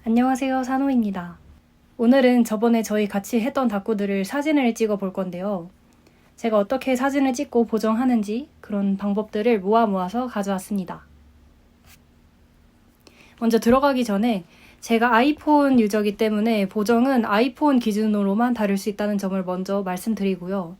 안녕하세요, 산호입니다. 오늘은 저번에 저희 같이 했던 다꾸들을 사진을 찍어 볼 건데요. 제가 어떻게 사진을 찍고 보정하는지 그런 방법들을 모아서 가져왔습니다. 먼저 들어가기 전에 제가 아이폰 유저이기 때문에 보정은 아이폰 기준으로만 다룰 수 있다는 점을 먼저 말씀드리고요.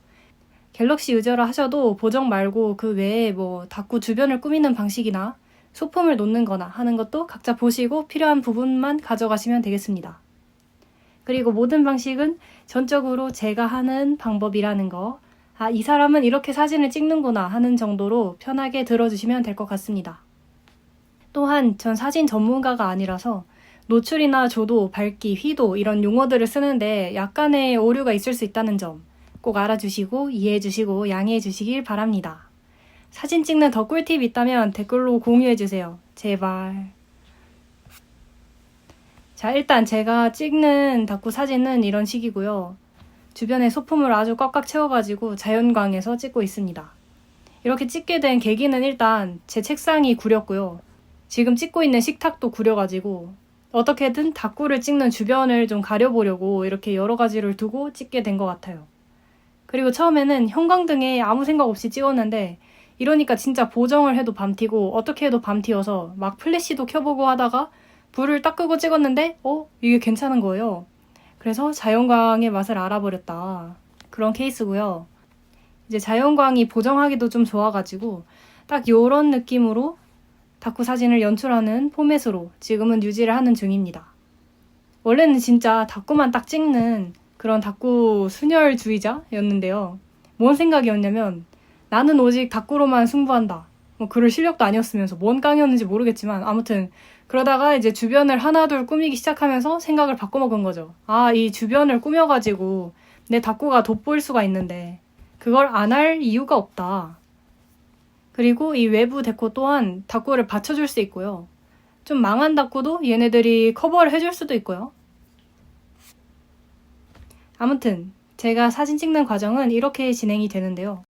갤럭시 유저라 하셔도 보정 말고 그 외에 다꾸 주변을 꾸미는 방식이나 소품을 놓는 거나 하는 것도 각자 보시고 필요한 부분만 가져가시면 되겠습니다. 그리고 모든 방식은 전적으로 제가 하는 방법이라는 거, 이 사람은 이렇게 사진을 찍는구나 하는 정도로 편하게 들어주시면 될 것 같습니다. 또한 전 사진 전문가가 아니라서 노출이나 조도, 밝기, 휘도 이런 용어들을 쓰는데 약간의 오류가 있을 수 있다는 점 꼭 알아주시고 이해해주시고 양해해주시길 바랍니다. 사진 찍는 더 꿀팁 있다면 댓글로 공유해주세요. 제발. 자, 일단 제가 찍는 다꾸 사진은 이런 식이고요. 주변에 소품을 아주 꽉꽉 채워가지고 자연광에서 찍고 있습니다. 이렇게 찍게 된 계기는 일단 제 책상이 구렸고요. 지금 찍고 있는 식탁도 구려가지고 어떻게든 다꾸를 찍는 주변을 좀 가려보려고 이렇게 여러 가지를 두고 찍게 된 것 같아요. 그리고 처음에는 형광등에 아무 생각 없이 찍었는데 이러니까 진짜 보정을 해도 밤튀고 어떻게 해도 밤튀어서 막 플래시도 켜보고 하다가 불을 딱 끄고 찍었는데 이게 괜찮은 거예요. 그래서 자연광의 맛을 알아버렸다. 그런 케이스고요. 이제 자연광이 보정하기도 좀 좋아가지고 딱 요런 느낌으로 다꾸 사진을 연출하는 포맷으로 지금은 유지를 하는 중입니다. 원래는 진짜 다꾸만 딱 찍는 그런 다꾸 순혈주의자였는데요. 뭔 생각이었냐면 나는 오직 다꾸로만 승부한다. 그럴 실력도 아니었으면서 뭔 깡이었는지 모르겠지만 아무튼 그러다가 이제 주변을 하나둘 꾸미기 시작하면서 생각을 바꿔먹은 거죠. 이 주변을 꾸며가지고 내 다꾸가 돋보일 수가 있는데 그걸 안 할 이유가 없다. 그리고 이 외부 데코 또한 다꾸를 받쳐줄 수 있고요. 좀 망한 다꾸도 얘네들이 커버를 해줄 수도 있고요. 아무튼 제가 사진 찍는 과정은 이렇게 진행이 되는데요.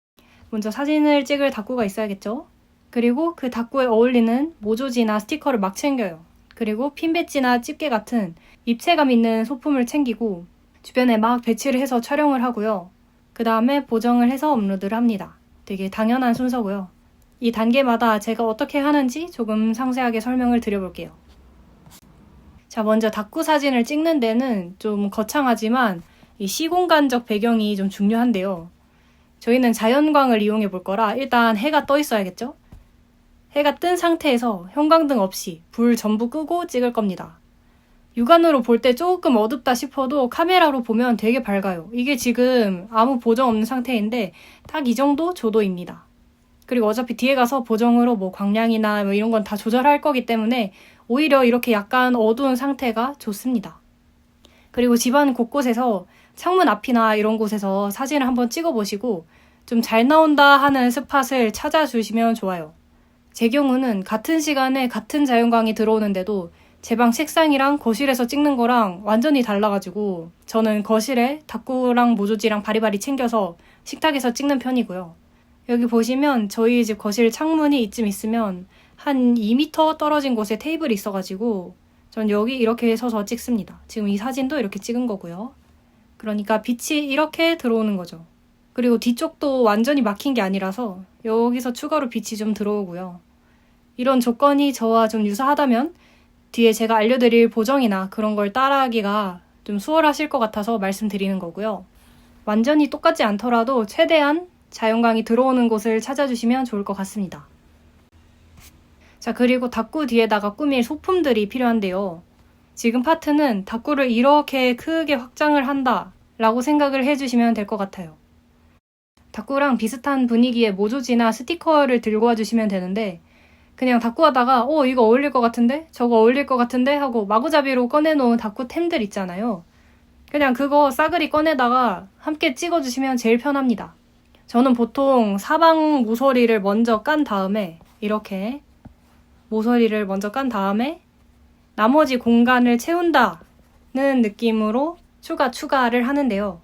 먼저 사진을 찍을 다꾸가 있어야겠죠? 그리고 그 다꾸에 어울리는 모조지나 스티커를 막 챙겨요. 그리고 핀 배지나 집게 같은 입체감 있는 소품을 챙기고 주변에 막 배치를 해서 촬영을 하고요. 그 다음에 보정을 해서 업로드를 합니다. 되게 당연한 순서고요. 이 단계마다 제가 어떻게 하는지 조금 상세하게 설명을 드려볼게요. 자, 먼저 다꾸 사진을 찍는 데는 좀 거창하지만 이 시공간적 배경이 좀 중요한데요. 저희는 자연광을 이용해 볼 거라 일단 해가 떠 있어야겠죠? 해가 뜬 상태에서 형광등 없이 불 전부 끄고 찍을 겁니다. 육안으로 볼 때 조금 어둡다 싶어도 카메라로 보면 되게 밝아요. 이게 지금 아무 보정 없는 상태인데 딱 이 정도 조도입니다. 그리고 어차피 뒤에 가서 보정으로 광량이나 이런 건 다 조절할 거기 때문에 오히려 이렇게 약간 어두운 상태가 좋습니다. 그리고 집안 곳곳에서 창문 앞이나 이런 곳에서 사진을 한번 찍어보시고 좀 잘 나온다 하는 스팟을 찾아주시면 좋아요. 제 경우는 같은 시간에 같은 자연광이 들어오는데도 제 방 책상이랑 거실에서 찍는 거랑 완전히 달라가지고 저는 거실에 다꾸랑 모조지랑 바리바리 챙겨서 식탁에서 찍는 편이고요. 여기 보시면 저희 집 거실 창문이 이쯤 있으면 한 2m 떨어진 곳에 테이블이 있어가지고 전 여기 이렇게 서서 찍습니다. 지금 이 사진도 이렇게 찍은 거고요. 그러니까 빛이 이렇게 들어오는 거죠. 그리고 뒤쪽도 완전히 막힌 게 아니라서 여기서 추가로 빛이 좀 들어오고요. 이런 조건이 저와 좀 유사하다면 뒤에 제가 알려드릴 보정이나 그런 걸 따라하기가 좀 수월하실 것 같아서 말씀드리는 거고요. 완전히 똑같지 않더라도 최대한 자연광이 들어오는 곳을 찾아주시면 좋을 것 같습니다. 자, 그리고 다꾸 뒤에다가 꾸밀 소품들이 필요한데요. 지금 파트는 다꾸를 이렇게 크게 확장을 한다 라고 생각을 해주시면 될 것 같아요. 다꾸랑 비슷한 분위기의 모조지나 스티커를 들고 와주시면 되는데 그냥 다꾸 하다가 이거 어울릴 것 같은데? 저거 어울릴 것 같은데? 하고 마구잡이로 꺼내놓은 다꾸 템들 있잖아요. 그냥 그거 싸그리 꺼내다가 함께 찍어주시면 제일 편합니다. 저는 보통 사방 모서리를 먼저 깐 다음에 이렇게 모서리를 먼저 깐 다음에 나머지 공간을 채운다는 느낌으로 추가를 하는데요.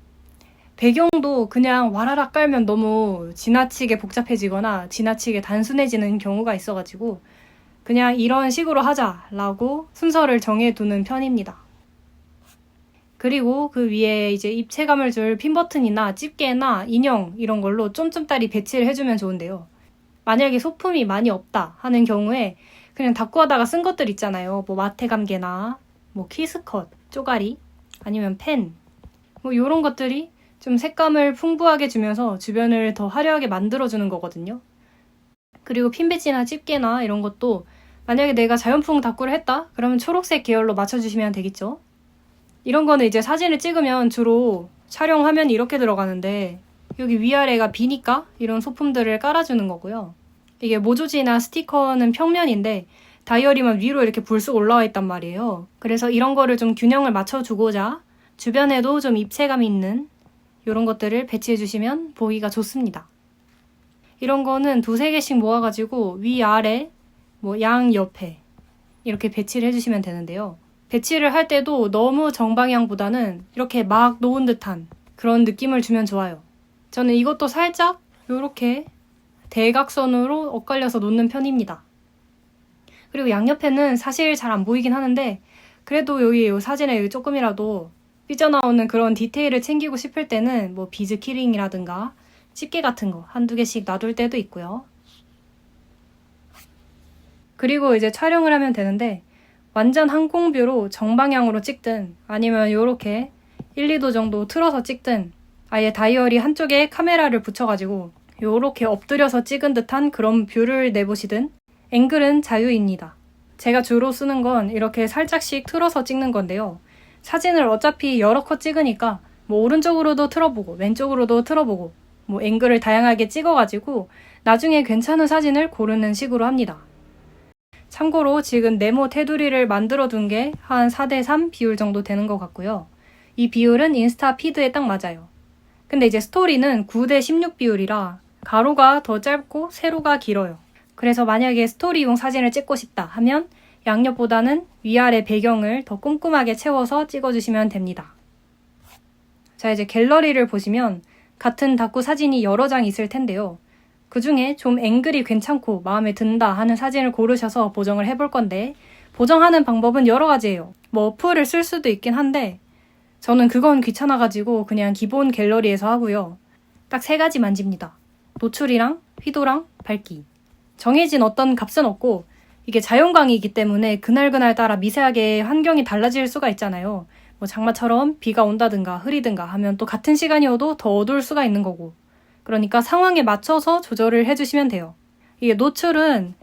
배경도 그냥 와라락 깔면 너무 지나치게 복잡해지거나 지나치게 단순해지는 경우가 있어가지고 그냥 이런 식으로 하자라고 순서를 정해두는 편입니다. 그리고 그 위에 이제 입체감을 줄 핀 버튼이나 집게나 인형 이런 걸로 쫌쫌따리 배치를 해주면 좋은데요. 만약에 소품이 많이 없다 하는 경우에 그냥 닦고 하다가 쓴 것들 있잖아요. 뭐 마테감개나 뭐 키스컷, 쪼가리, 아니면 펜, 뭐 이런 것들이 좀 색감을 풍부하게 주면서 주변을 더 화려하게 만들어주는 거거든요. 그리고 핀 배지나 집게나 이런 것도 만약에 내가 자연풍 닦고를 했다? 그러면 초록색 계열로 맞춰주시면 되겠죠. 이런 거는 이제 사진을 찍으면 주로 촬영 화면이 이렇게 들어가는데 여기 위아래가 비니까 이런 소품들을 깔아주는 거고요. 이게 모조지나 스티커는 평면인데 다이어리만 위로 이렇게 불쑥 올라와 있단 말이에요. 그래서 이런 거를 좀 균형을 맞춰주고자 주변에도 좀 입체감이 있는 이런 것들을 배치해 주시면 보기가 좋습니다. 이런 거는 두세 개씩 모아가지고 위아래, 뭐 양옆에 이렇게 배치를 해주시면 되는데요. 배치를 할 때도 너무 정방향보다는 이렇게 막 놓은 듯한 그런 느낌을 주면 좋아요. 저는 이것도 살짝 이렇게 대각선으로 엇갈려서 놓는 편입니다. 그리고 양옆에는 사실 잘 안 보이긴 하는데 그래도 여기 이 사진에 여기 조금이라도 삐져나오는 그런 디테일을 챙기고 싶을 때는 뭐 비즈 키링이라든가 집게 같은 거 한두 개씩 놔둘 때도 있고요. 그리고 이제 촬영을 하면 되는데 완전 항공뷰로 정방향으로 찍든 아니면 이렇게 1, 2도 정도 틀어서 찍든 아예 다이어리 한쪽에 카메라를 붙여가지고 이렇게 엎드려서 찍은 듯한 그런 뷰를 내보시든 앵글은 자유입니다. 제가 주로 쓰는 건 이렇게 살짝씩 틀어서 찍는 건데요. 사진을 어차피 여러 컷 찍으니까 뭐 오른쪽으로도 틀어보고 왼쪽으로도 틀어보고 뭐 앵글을 다양하게 찍어가지고 나중에 괜찮은 사진을 고르는 식으로 합니다. 참고로 지금 네모 테두리를 만들어 둔 게 한 4:3 비율 정도 되는 것 같고요. 이 비율은 인스타 피드에 딱 맞아요. 근데 이제 스토리는 9:16 비율이라 가로가 더 짧고 세로가 길어요. 그래서 만약에 스토리용 사진을 찍고 싶다 하면 양옆보다는 위아래 배경을 더 꼼꼼하게 채워서 찍어주시면 됩니다. 자, 이제 갤러리를 보시면 같은 다꾸 사진이 여러 장 있을 텐데요. 그 중에 좀 앵글이 괜찮고 마음에 든다 하는 사진을 고르셔서 보정을 해볼 건데 보정하는 방법은 여러 가지예요. 뭐 어플을 쓸 수도 있긴 한데 저는 그건 귀찮아가지고 그냥 기본 갤러리에서 하고요. 딱 3가지 만집니다. 노출이랑 휘도랑 밝기. 정해진 어떤 값은 없고 이게 자연광이기 때문에 그날그날 따라 미세하게 환경이 달라질 수가 있잖아요. 뭐 장마처럼 비가 온다든가 흐리든가 하면 또 같은 시간이어도 더 어두울 수가 있는 거고. 그러니까 상황에 맞춰서 조절을 해주시면 돼요. 이게 노출은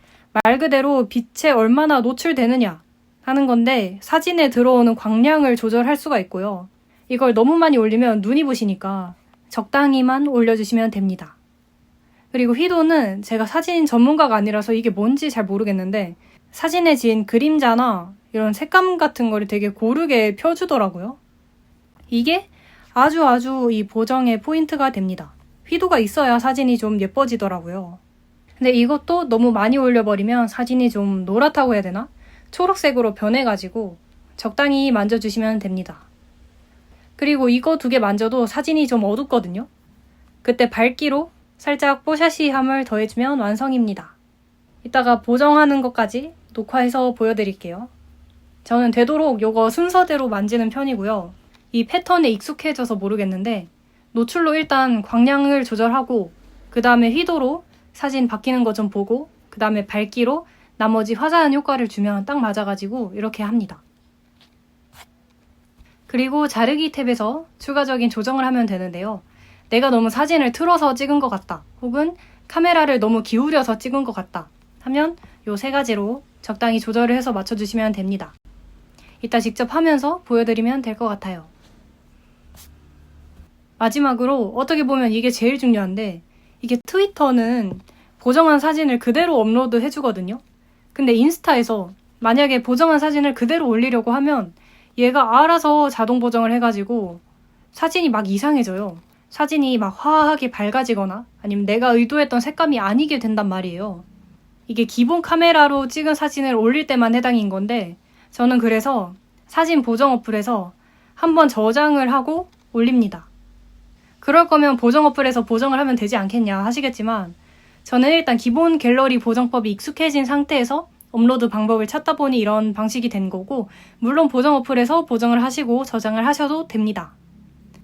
말 그대로 빛에 얼마나 노출되느냐 하는 건데 사진에 들어오는 광량을 조절할 수가 있고요. 이걸 너무 많이 올리면 눈이 부시니까 적당히만 올려주시면 됩니다. 그리고 휘도는 제가 사진 전문가가 아니라서 이게 뭔지 잘 모르겠는데 사진에 지은 그림자나 이런 색감 같은 거를 되게 고르게 펴주더라고요. 이게 아주 이 보정의 포인트가 됩니다. 휘도가 있어야 사진이 좀 예뻐지더라고요. 근데 이것도 너무 많이 올려버리면 사진이 좀 노랗다고 해야 되나? 초록색으로 변해가지고 적당히 만져주시면 됩니다. 그리고 이거 2개 만져도 사진이 좀 어둡거든요. 그때 밝기로 살짝 뽀샤시함을 더해주면 완성입니다. 이따가 보정하는 것까지 녹화해서 보여드릴게요. 저는 되도록 이거 순서대로 만지는 편이고요. 이 패턴에 익숙해져서 모르겠는데 노출로 일단 광량을 조절하고 그 다음에 휘도로 사진 바뀌는 거 좀 보고 그 다음에 밝기로 나머지 화사한 효과를 주면 딱 맞아가지고 이렇게 합니다. 그리고 자르기 탭에서 추가적인 조정을 하면 되는데요. 내가 너무 사진을 틀어서 찍은 것 같다 혹은 카메라를 너무 기울여서 찍은 것 같다 하면 이 3가지로 적당히 조절을 해서 맞춰주시면 됩니다. 이따 직접 하면서 보여드리면 될 것 같아요. 마지막으로 어떻게 보면 이게 제일 중요한데 이게 트위터는 보정한 사진을 그대로 업로드 해주거든요. 근데 인스타에서 만약에 보정한 사진을 그대로 올리려고 하면 얘가 알아서 자동 보정을 해가지고 사진이 막 이상해져요. 사진이 막 화하게 밝아지거나 아니면 내가 의도했던 색감이 아니게 된단 말이에요. 이게 기본 카메라로 찍은 사진을 올릴 때만 해당인 건데 저는 그래서 사진 보정 어플에서 한번 저장을 하고 올립니다. 그럴 거면 보정 어플에서 보정을 하면 되지 않겠냐 하시겠지만 저는 일단 기본 갤러리 보정법이 익숙해진 상태에서 업로드 방법을 찾다 보니 이런 방식이 된 거고, 물론 보정 어플에서 보정을 하시고 저장을 하셔도 됩니다.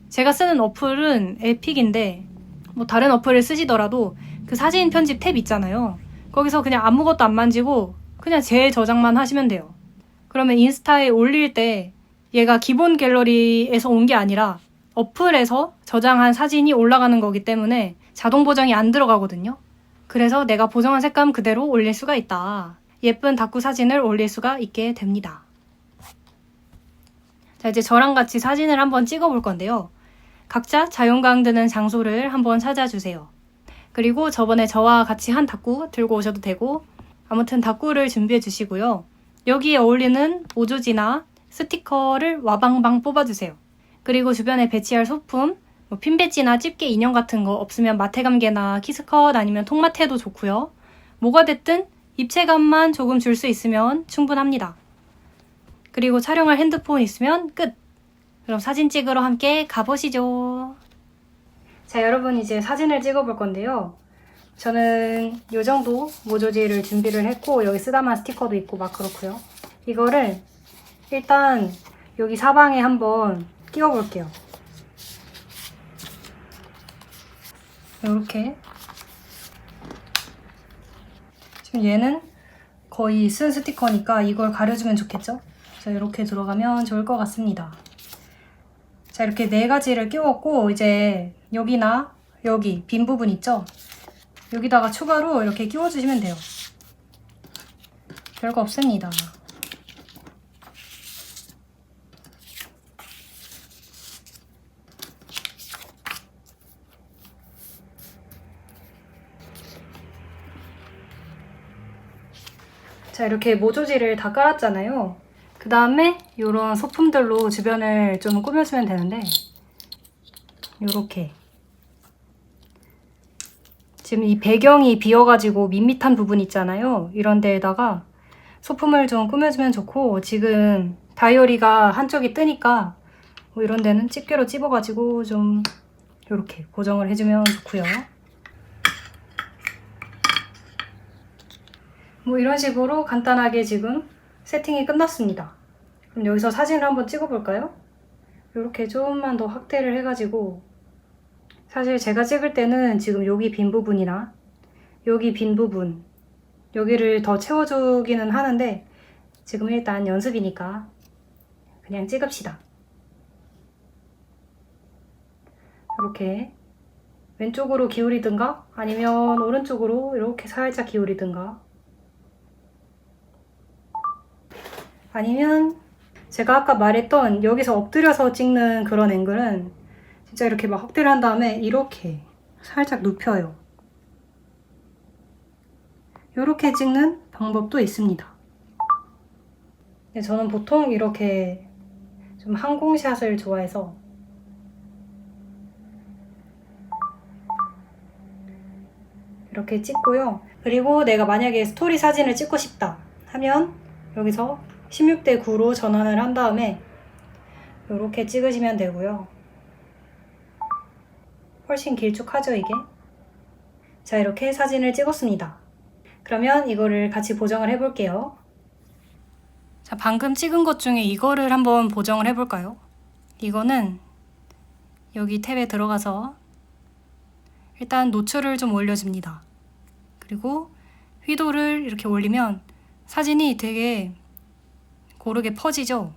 제가 쓰는 어플은 에픽인데 뭐 다른 어플을 쓰시더라도 그 사진 편집 탭 있잖아요. 거기서 그냥 아무것도 안 만지고 그냥 재저장만 하시면 돼요. 그러면 인스타에 올릴 때 얘가 기본 갤러리에서 온 게 아니라 어플에서 저장한 사진이 올라가는 거기 때문에 자동 보정이 안 들어가거든요. 그래서 내가 보정한 색감 그대로 올릴 수가 있다. 예쁜 다꾸 사진을 올릴 수가 있게 됩니다. 자, 이제 저랑 같이 사진을 한번 찍어 볼 건데요. 각자 자연광 드는 장소를 한번 찾아주세요. 그리고 저번에 저와 같이 한 다꾸 들고 오셔도 되고, 아무튼 다꾸를 준비해 주시고요. 여기에 어울리는 모조지나 스티커를 와방방 뽑아주세요. 그리고 주변에 배치할 소품, 뭐 핀 배지나 집게 인형 같은 거 없으면 마테감개나 키스컷 아니면 통마테도 좋고요. 뭐가 됐든 입체감만 조금 줄 수 있으면 충분합니다. 그리고 촬영할 핸드폰 있으면 끝! 그럼 사진 찍으러 함께 가보시죠. 자, 여러분 이제 사진을 찍어볼 건데요. 저는 이 정도 모조지를 준비를 했고, 여기 쓰다만 스티커도 있고 막 그렇고요. 이거를 일단 여기 사방에 한번 끼워볼게요. 이렇게. 지금 얘는 거의 쓴 스티커니까 이걸 가려주면 좋겠죠? 자, 이렇게 들어가면 좋을 것 같습니다. 자, 이렇게 4가지를 끼웠고, 이제 여기나 여기 빈 부분 있죠? 여기다가 추가로 이렇게 끼워주시면 돼요. 별거 없습니다. 자, 이렇게 모조지를 다 깔았잖아요. 그 다음에 이런 소품들로 주변을 좀 꾸며주면 되는데, 요렇게 지금 이 배경이 비어가지고 밋밋한 부분 있잖아요. 이런 데에다가 소품을 좀 꾸며주면 좋고, 지금 다이어리가 한쪽이 뜨니까 뭐 이런 데는 집게로 찝어가지고 좀 이렇게 고정을 해주면 좋고요. 뭐 이런 식으로 간단하게 지금 세팅이 끝났습니다. 그럼 여기서 사진을 한번 찍어볼까요? 이렇게 조금만 더 확대를 해가지고, 사실 제가 찍을 때는 지금 여기 빈 부분이나 여기 빈 부분, 여기를 더 채워주기는 하는데 지금 일단 연습이니까 그냥 찍읍시다. 이렇게 왼쪽으로 기울이든가 아니면 오른쪽으로 이렇게 살짝 기울이든가, 아니면 제가 아까 말했던 여기서 엎드려서 찍는 그런 앵글은 진짜 이렇게 막 확대를 한 다음에 이렇게 살짝 눕혀요. 이렇게 찍는 방법도 있습니다. 근데 저는 보통 이렇게 좀 항공샷을 좋아해서 이렇게 찍고요. 그리고 내가 만약에 스토리 사진을 찍고 싶다 하면 여기서 16대 9로 전환을 한 다음에 이렇게 찍으시면 되고요. 훨씬 길쭉하죠, 이게? 자, 이렇게 사진을 찍었습니다. 그러면 이거를 같이 보정을 해볼게요. 자, 방금 찍은 것 중에 이거를 한번 보정을 해볼까요? 이거는 여기 탭에 들어가서 일단 노출을 좀 올려줍니다. 그리고 휘도를 이렇게 올리면 사진이 되게 고르게 퍼지죠?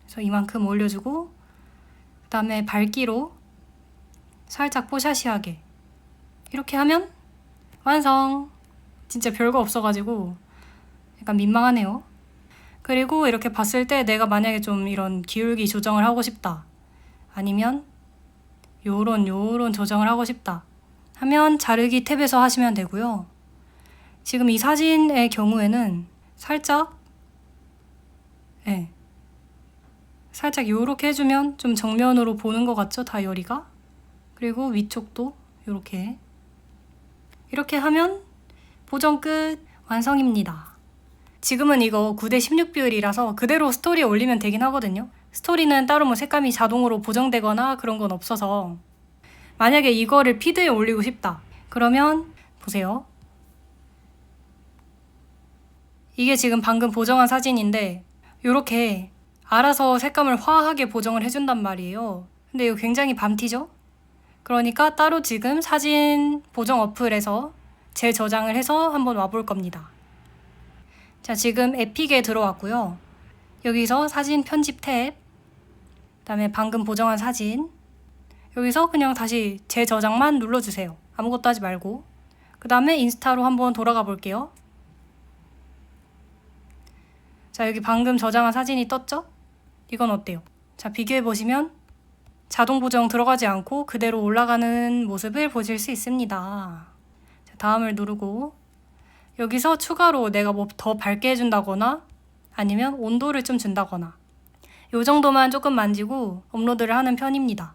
그래서 이만큼 올려주고, 그 다음에 밝기로 살짝 뽀샤시하게 이렇게 하면 완성! 진짜 별거 없어가지고 약간 민망하네요. 그리고 이렇게 봤을 때 내가 만약에 좀 이런 기울기 조정을 하고 싶다, 아니면 요런 조정을 하고 싶다 하면 자르기 탭에서 하시면 되고요. 지금 이 사진의 경우에는 살짝 살짝 요렇게 해주면 좀 정면으로 보는 것 같죠, 다이어리가? 그리고 위쪽도 요렇게 이렇게 하면 보정 끝! 완성입니다. 지금은 이거 9:16 비율이라서 그대로 스토리에 올리면 되긴 하거든요. 스토리는 따로 뭐 색감이 자동으로 보정되거나 그런 건 없어서, 만약에 이거를 피드에 올리고 싶다 그러면 보세요. 이게 지금 방금 보정한 사진인데 이렇게 알아서 색감을 화하게 보정을 해준단 말이에요. 근데 이거 굉장히 밤티죠? 그러니까 따로 지금 사진 보정 어플에서 재저장을 해서 한번 와볼 겁니다. 자, 지금 에픽에 들어왔고요. 여기서 사진 편집 탭, 그다음에 방금 보정한 사진, 여기서 그냥 다시 재저장만 눌러주세요. 아무것도 하지 말고. 그 다음에 인스타로 한번 돌아가 볼게요. 자, 여기 방금 저장한 사진이 떴죠? 이건 어때요? 자, 비교해 보시면 자동 보정 들어가지 않고 그대로 올라가는 모습을 보실 수 있습니다. 자, 다음을 누르고 여기서 추가로 내가 뭐 더 밝게 해준다거나 아니면 온도를 좀 준다거나 이 정도만 조금 만지고 업로드를 하는 편입니다.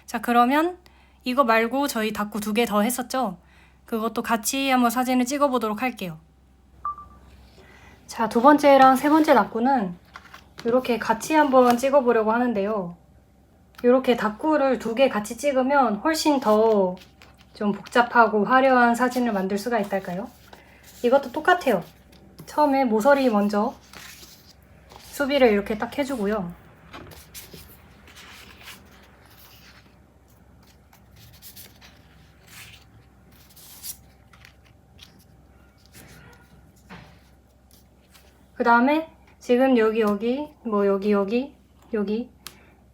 자, 그러면 이거 말고 저희 다꾸 2개 더 했었죠? 그것도 같이 한번 사진을 찍어 보도록 할게요. 자, 2번째랑 3번째 다꾸는 이렇게 같이 한번 찍어 보려고 하는데요. 이렇게 다꾸를 2개 같이 찍으면 훨씬 더 좀 복잡하고 화려한 사진을 만들 수가 있달까요? 이것도 똑같아요. 처음에 모서리 먼저 수비를 이렇게 딱 해주고요. 그 다음에 지금 여기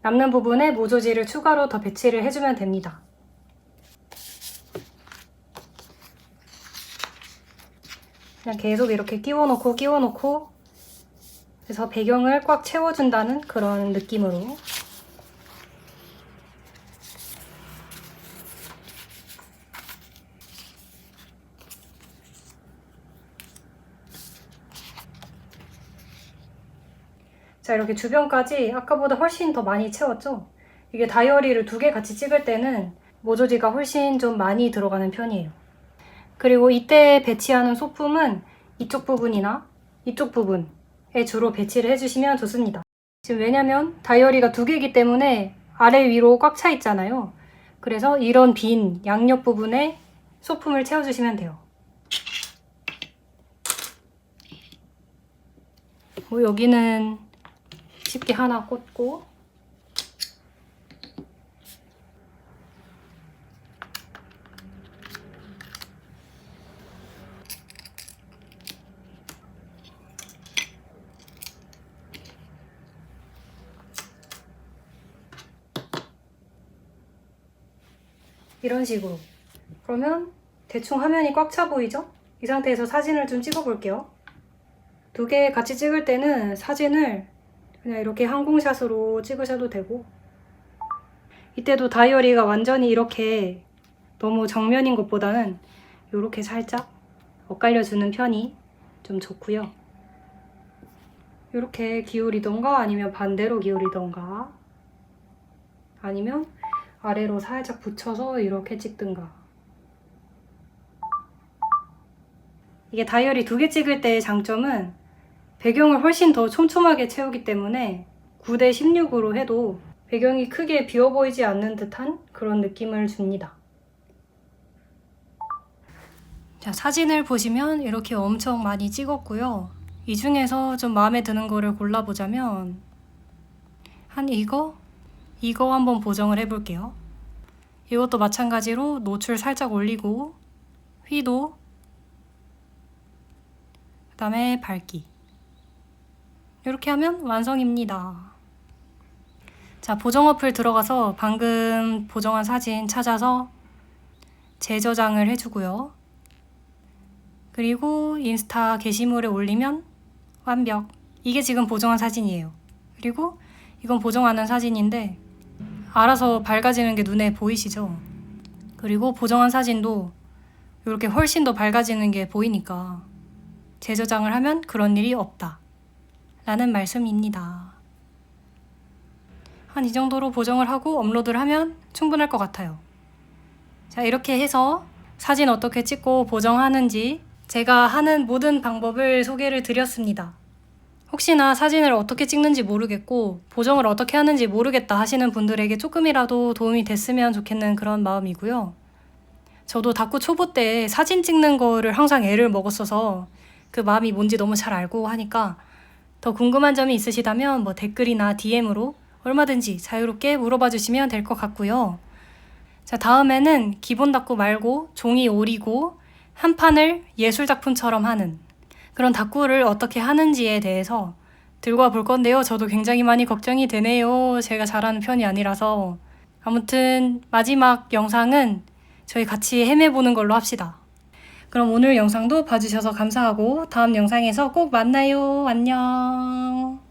남는 부분에 모조지를 추가로 더 배치를 해주면 됩니다. 그냥 계속 이렇게 끼워놓고 그래서 배경을 꽉 채워준다는 그런 느낌으로. 자, 이렇게 주변까지 아까보다 훨씬 더 많이 채웠죠? 이게 다이어리를 2개 같이 찍을 때는 모조지가 훨씬 좀 많이 들어가는 편이에요. 그리고 이때 배치하는 소품은 이쪽 부분이나 이쪽 부분에 주로 배치를 해주시면 좋습니다. 지금 왜냐면 다이어리가 2개이기 때문에 아래 위로 꽉 차 있잖아요. 그래서 이런 빈 양옆 부분에 소품을 채워주시면 돼요. 여기는 쉽게 하나 꽂고 이런 식으로. 그러면 대충 화면이 꽉 차 보이죠? 이 상태에서 사진을 좀 찍어 볼게요. 2개 같이 찍을 때는 사진을 그냥 이렇게 항공샷으로 찍으셔도 되고, 이때도 다이어리가 완전히 이렇게 너무 정면인 것보다는 이렇게 살짝 엇갈려주는 편이 좀 좋고요. 이렇게 기울이던가 아니면 반대로 기울이던가 아니면 아래로 살짝 붙여서 이렇게 찍든가. 이게 다이어리 2개 찍을 때의 장점은 배경을 훨씬 더 촘촘하게 채우기 때문에 9대 16으로 해도 배경이 크게 비어 보이지 않는 듯한 그런 느낌을 줍니다. 자, 사진을 보시면 이렇게 엄청 많이 찍었고요. 이 중에서 좀 마음에 드는 거를 골라보자면 한 이거 한번 보정을 해볼게요. 이것도 마찬가지로 노출 살짝 올리고 휘도, 그 다음에 밝기, 이렇게 하면 완성입니다. 자, 보정 어플 들어가서 방금 보정한 사진 찾아서 재저장을 해주고요. 그리고 인스타 게시물에 올리면 완벽. 이게 지금 보정한 사진이에요. 그리고 이건 보정하는 사진인데 알아서 밝아지는 게 눈에 보이시죠? 그리고 보정한 사진도 이렇게 훨씬 더 밝아지는 게 보이니까 재저장을 하면 그런 일이 없다 라는 말씀입니다. 한 이 정도로 보정을 하고 업로드를 하면 충분할 것 같아요. 자, 이렇게 해서 사진 어떻게 찍고 보정하는지 제가 하는 모든 방법을 소개를 드렸습니다. 혹시나 사진을 어떻게 찍는지 모르겠고 보정을 어떻게 하는지 모르겠다 하시는 분들에게 조금이라도 도움이 됐으면 좋겠는 그런 마음이고요. 저도 다꾸 초보 때 사진 찍는 거를 항상 애를 먹었어서 그 마음이 뭔지 너무 잘 알고 하니까 더 궁금한 점이 있으시다면 뭐 댓글이나 DM으로 얼마든지 자유롭게 물어봐 주시면 될 것 같고요. 자, 다음에는 기본 다꾸 말고 종이 오리고 한 판을 예술작품처럼 하는 그런 다꾸를 어떻게 하는지에 대해서 들고 와 볼 건데요. 저도 굉장히 많이 걱정이 되네요. 제가 잘하는 편이 아니라서. 아무튼 마지막 영상은 저희 같이 헤매보는 걸로 합시다. 그럼 오늘 영상도 봐주셔서 감사하고 다음 영상에서 꼭 만나요. 안녕.